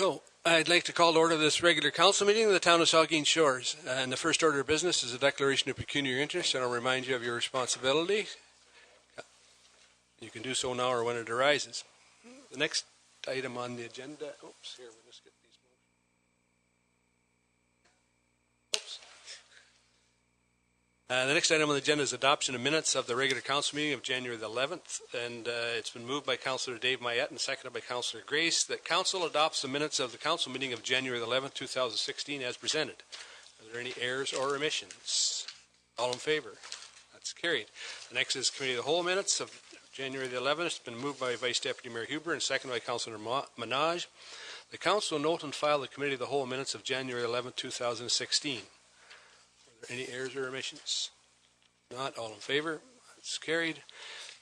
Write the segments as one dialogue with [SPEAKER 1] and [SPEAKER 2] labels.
[SPEAKER 1] So, I'd like to call to order this regular council meeting of the town of Saugeen Shores. And the first order of business is a declaration of pecuniary interest, and I'll remind you of your responsibility. You can do so now or when it arises. The next item on the agenda, we'll just get these moved. The next item on the agenda is adoption of minutes of the regular council meeting of January the 11th, and it's been moved by Councillor Dave Mayette and seconded by Councillor Grace that council adopts the minutes of the council meeting of January the 11th, 2016 as presented. Are there any errors or omissions? All in favor? That's carried. The next is Committee of the Whole minutes of January the 11th. It's been moved by Vice Deputy Mayor Huber and seconded by Councillor Minaj. The council will note and file the Committee of the Whole minutes of January 11th, 2016. Are there any errors or omissions? Not. All in favor? That's carried.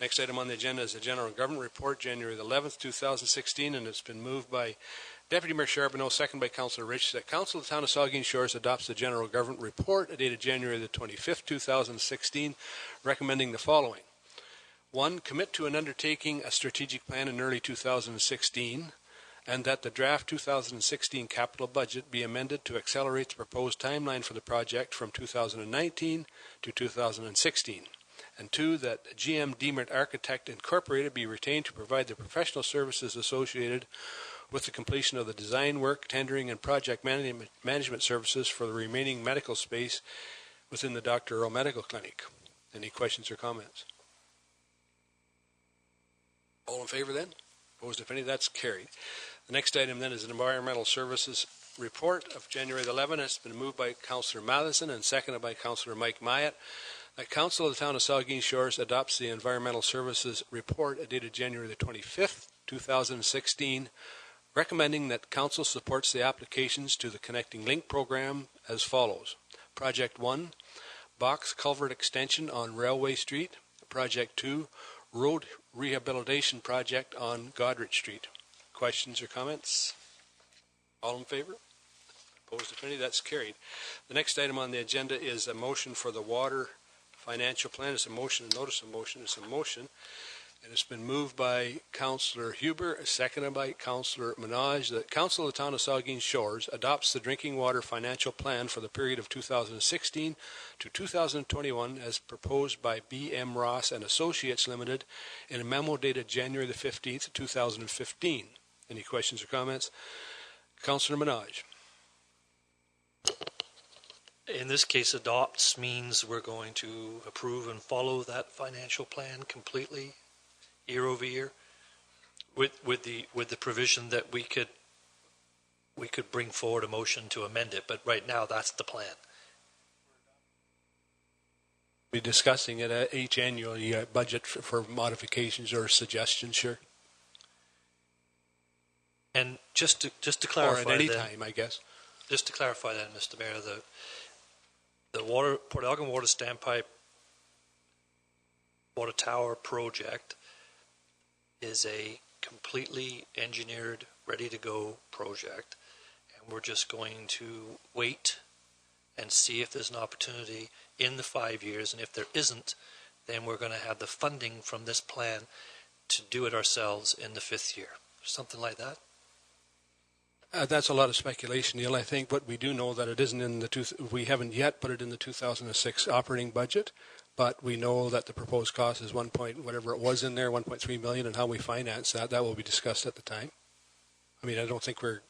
[SPEAKER 1] Next item on the agenda is the General Government Report, January the 11th, 2016, and it's been moved by Deputy Mayor Charbonneau, seconded by Councillor Rich, that Council of the Town of Saugeen Shores adopts the General Government Report dated January the 25th, 2016, recommending the following. 1. Commit to an undertaking a strategic plan in early 2016, and that the draft 2016 capital budget be amended to accelerate the proposed timeline for the project from 2019 to 2016. And 2, that GM Demert Architect Incorporated be retained to provide the professional services associated with the completion of the design work, tendering, and project management services for the remaining medical space within the Dr. Earl Medical Clinic. Any questions or comments? All in favor then? Opposed, if any? That's carried. The next item then is an Environmental Services Report of January the 11th. It's been moved by Councillor Matheson and seconded by Councillor Mike Myatt. The Council of the Town of Saugeen Shores adopts the Environmental Services Report dated January the 25th, 2016, recommending that Council supports the applications to the Connecting Link program as follows. Project 1, Box Culvert Extension on Railway Street. Project 2, Road Rehabilitation Project on Godrich Street. Questions or comments? All in favor? Opposed, if any? That's carried. The next item on the agenda is a motion for the water financial plan. It's a motion, a notice of motion. It's a motion, and it's been moved by Councillor Huber, seconded by Councillor Minaj, that Council of the Town of Saugeen Shores adopts the drinking water financial plan for the period of 2016 to 2021 as proposed by B.M. Ross and Associates Limited in a memo dated January the 15th, 2015. Any questions or comments? Councillor Minaj.
[SPEAKER 2] In this case, adopts means we're going to approve and follow that financial plan completely year over year with the provision that we could bring forward a motion to amend it, but right now that's the plan.
[SPEAKER 1] Be discussing it at each annual budget for modifications or suggestions, sure.
[SPEAKER 2] And just to clarify,
[SPEAKER 1] or at any time, I guess.
[SPEAKER 2] Just to clarify that, Mr. Mayor, the Port Elgin Water Standpipe Water Tower project is a completely engineered, ready-to-go project, and we're just going to wait and see if there's an opportunity in the 5 years, and if there isn't, then we're going to have the funding from this plan to do it ourselves in the 5th year. Something like that?
[SPEAKER 1] That's a lot of speculation, Neil. I think, but we do know that it isn't in we haven't yet put it in the 2006 operating budget, but we know that the proposed cost is whatever it was in there, 1.3 million, and how we finance that will be discussed at the time. I mean, I don't think we're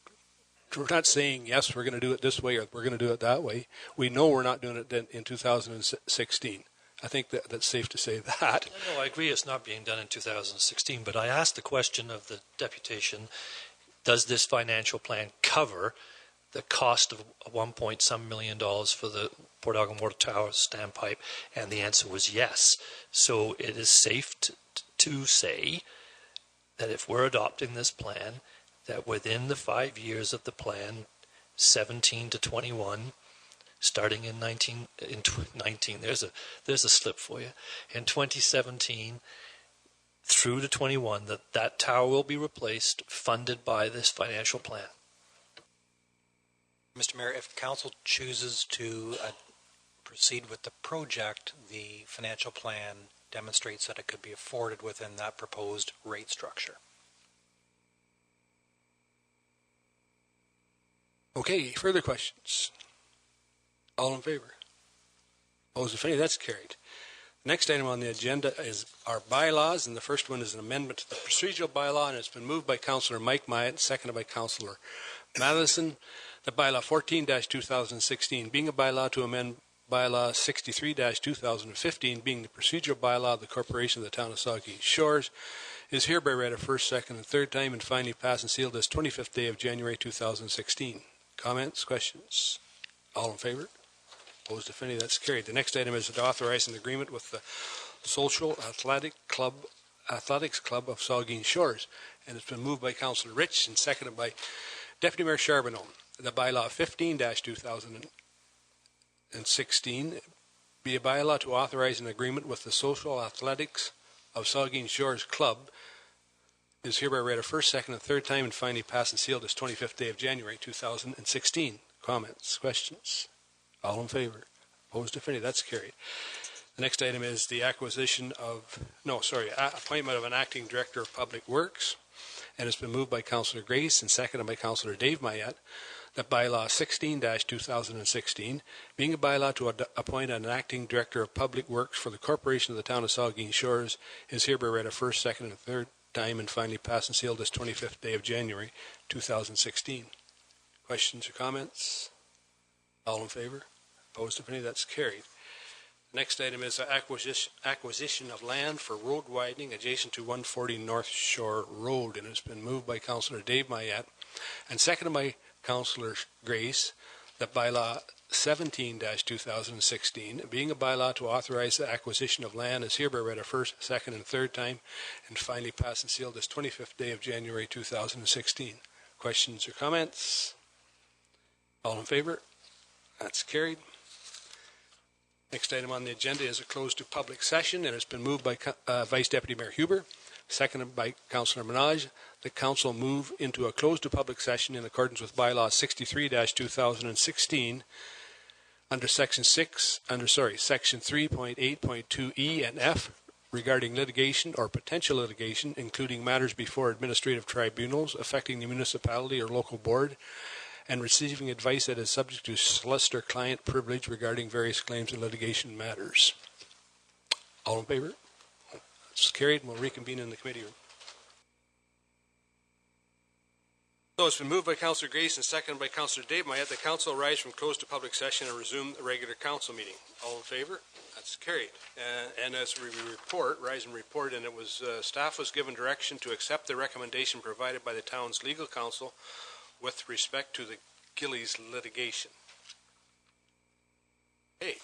[SPEAKER 1] not saying yes, we're going to do it this way or we're going to do it that way. We know we're not doing it in 2016. I think that's safe to say that.
[SPEAKER 2] No, I agree it's not being done in 2016, but I asked the question of the deputation, does this financial plan cover the cost of $1 million for the Port Elgin Water Tower standpipe? And the answer was yes. So it is safe to say that if we're adopting this plan, that within the 5 years of the plan, 17 to 21, starting in 19, there's a slip for you, in 2017 through to 21, that tower will be replaced, funded by this financial plan.
[SPEAKER 3] Mr. Mayor, if council chooses to proceed with the project, the financial plan demonstrates that it could be afforded within that proposed rate structure.
[SPEAKER 1] Okay, further questions? All in favor? Opposed, if any, that's carried. The next item on the agenda is our bylaws, and the first one is an amendment to the procedural bylaw, and it's been moved by Councillor Mike Myatt, seconded by Councillor Matheson. The bylaw 14-2016 being a bylaw to amend bylaw 63-2015 being the procedural bylaw of the Corporation of the Town of Saugeen Shores is hereby read a first, second, and third time and finally passed and sealed this 25th day of January 2016. Comments, questions? All in favor? Opposed, if any, that's carried. The next item is to authorize an agreement with the Social Athletics Club of Saugeen Shores, and it's been moved by Councillor Rich and seconded by Deputy Mayor Charbonneau. The bylaw 15-2016 be a bylaw to authorize an agreement with the Social Athletics of Saugeen Shores Club is hereby read a first, second, and third time and finally passed and sealed this 25th day of January 2016. Comments, questions? All in favor? Opposed, if any, that's carried. The next item is the appointment of an acting director of public works, and it's been moved by Councillor Grace and seconded by Councillor Dave Myatt that bylaw 16-2016, being a bylaw to appoint an acting director of public works for the Corporation of the Town of Saugeen Shores, is hereby read a first, second, and third time and finally passed and sealed this 25th day of January 2016. Questions or comments? All in favor? Opposed, if any, that's carried. The next item is acquisition of land for road widening adjacent to 140 North Shore Road, and it's been moved by Councillor Dave Myatt and seconded by Councillor Grace that bylaw 17-2016, being a bylaw to authorize the acquisition of land, is hereby read a first, second, and third time and finally passed and sealed this 25th day of January 2016. Questions or comments? All in favor? That's carried. Next item on the agenda is a close to public session, and it's been moved by Vice Deputy Mayor Huber, seconded by Councillor Minaj. The Council move into a closed to public session in accordance with Bylaw 63-2016 under Section 3.8.2E and F regarding litigation or potential litigation, including matters before administrative tribunals affecting the municipality or local board, and receiving advice that is subject to solicitor-client privilege regarding various claims and litigation matters. All in favor? It's carried, and we'll reconvene in the committee room. So it's been moved by Councillor Grace and seconded by Councillor Dave Myatt. The Council rise from closed to public session and resume the regular Council meeting. All in favor? That's carried. And as we rise and report, and it was staff was given direction to accept the recommendation provided by the town's legal counsel with respect to the Gillies litigation. Okay.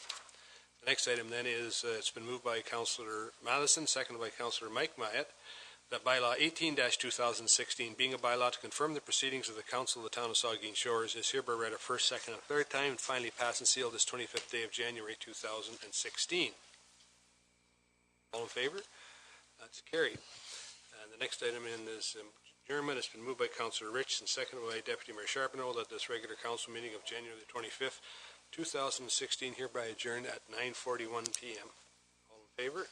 [SPEAKER 1] The next item then is, it's been moved by Councillor Matheson, seconded by Councillor Mike Myatt, that bylaw 18-2016, being a bylaw to confirm the proceedings of the Council of the Town of Saugeen Shores, is hereby read a first, second, and third time and finally passed and sealed this 25th day of January 2016. All in favor? That's carried. And the next item in is adjournment. It's been moved by Councillor Rich and seconded by Deputy Mayor Charbonneau that this regular council meeting of January the 25th, 2016 hereby adjourned at 9:41 p.m. All in favor?